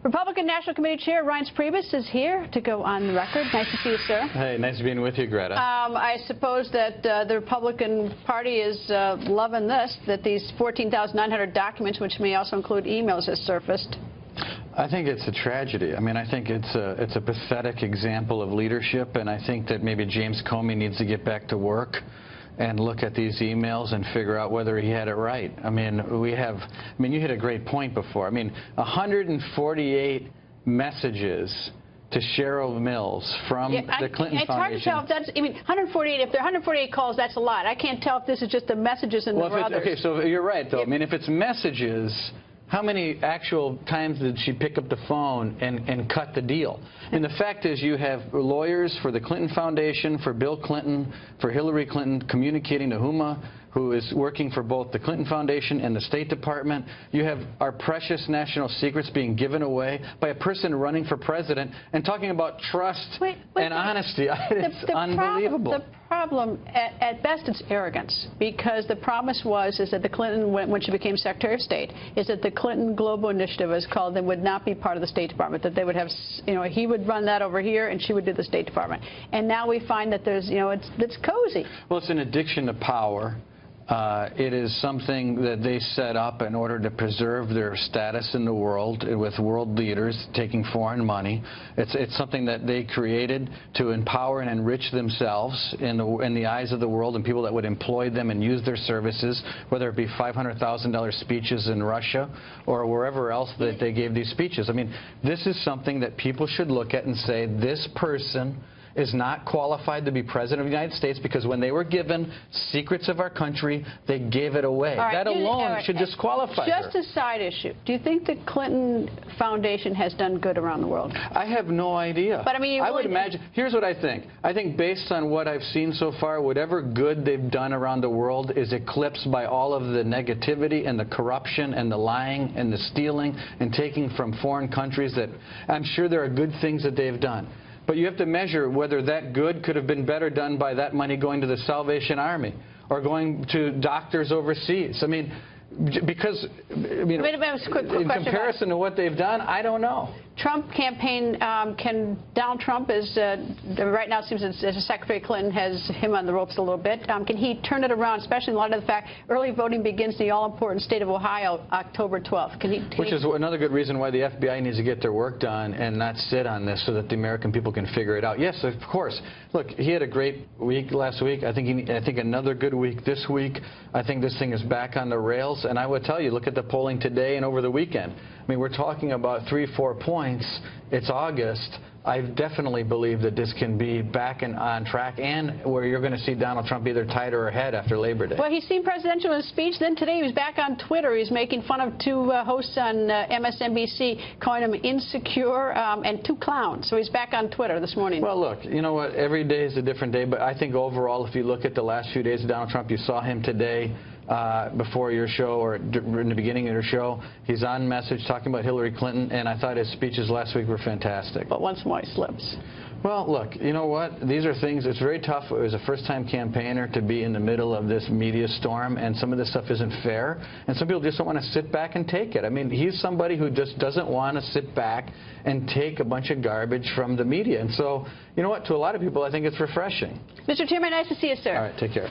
Republican National Committee Chair RNC Priebus is here to go on the record. Nice to see you, sir. Hey, nice being with you, Greta. I suppose that the Republican Party is loving this, that these 14,900 documents, which may also include emails, has surfaced. I think it's a tragedy. I mean, I think it's a pathetic example of leadership, and I think that maybe James Comey needs to get back to work and look at these emails and figure out whether he had it right. I mean, you hit a great point before. I mean, 148 messages to Cheryl Mills from the Clinton Foundation. It's hard to tell if that's, 148, if there are 148 calls, that's a lot. I can't tell if this is just the messages and there were others. Okay, so you're right, though. I mean, if it's messages, how many actual times did she pick up the phone and cut the deal? And the fact is, you have lawyers for the Clinton Foundation, for Bill Clinton, for Hillary Clinton, communicating to Huma, who is working for both the Clinton Foundation and the State Department. You have our precious national secrets being given away by a person running for president and talking about trust and honesty. It's unbelievable. The problem, at best, it's arrogance, because the promise is that the Clinton, when she became Secretary of State, is that the Clinton Global Initiative, as called, then would not be part of the State Department, that they would have, he would run that over here and she would do the State Department. And now we find that there's, it's cozy. Well, it's an addiction to power. It is something that they set up in order to preserve their status in the world with world leaders taking foreign money. It's something that they created to empower and enrich themselves in the eyes of the world and people that would employ them and use their services, whether it be $500,000 speeches in Russia or wherever else that they gave these speeches. I mean, this is something that people should look at and say, this person is not qualified to be president of the United States, because when they were given secrets of our country, they gave it away. Right, that alone should disqualify her. Just a side issue. Do you think the Clinton Foundation has done good around the world? I have no idea. But I mean, I would imagine. Here's what I think. I think based on what I've seen so far, whatever good they've done around the world is eclipsed by all of the negativity and the corruption and the lying and the stealing and taking from foreign countries. That I'm sure there are good things that they've done. But you have to measure whether that good could have been better done by that money going to the Salvation Army or going to doctors overseas. I mean, because in comparison to what they've done, I don't know. Trump campaign, Donald Trump is, right now it seems as Secretary Clinton has him on the ropes a little bit. Can he turn it around, especially in light of the fact early voting begins in the all-important state of Ohio October 12th? Which is another good reason why the FBI needs to get their work done and not sit on this so that the American people can figure it out. Yes, of course. Look, he had a great week last week. I think another good week this week. I think this thing is back on the rails. And I would tell you, look at the polling today and over the weekend. I mean, we're talking about 3-4 points. It's August. I definitely believe that this can be back and on track, and where you're going to see Donald Trump either tied or ahead after Labor Day. Well, he seemed presidential in his speech. Then today he was back on Twitter. He's making fun of two hosts on MSNBC, calling them insecure, and two clowns. So he's back on Twitter this morning. Well, look, you know what? Every day is a different day, but I think overall, if you look at the last few days of Donald Trump, you saw him today before your show or in the beginning of your show. He's on message talking about Hillary Clinton, and I thought his speeches last week were fantastic. But once more he slips. Well, look, you know what? These are things, it's very tough as a first-time campaigner to be in the middle of this media storm, and some of this stuff isn't fair, and some people just don't want to sit back and take it. I mean, he's somebody who just doesn't want to sit back and take a bunch of garbage from the media. And so, you know what? To a lot of people, I think it's refreshing. Mr. Chairman, nice to see you, sir. All right, take care.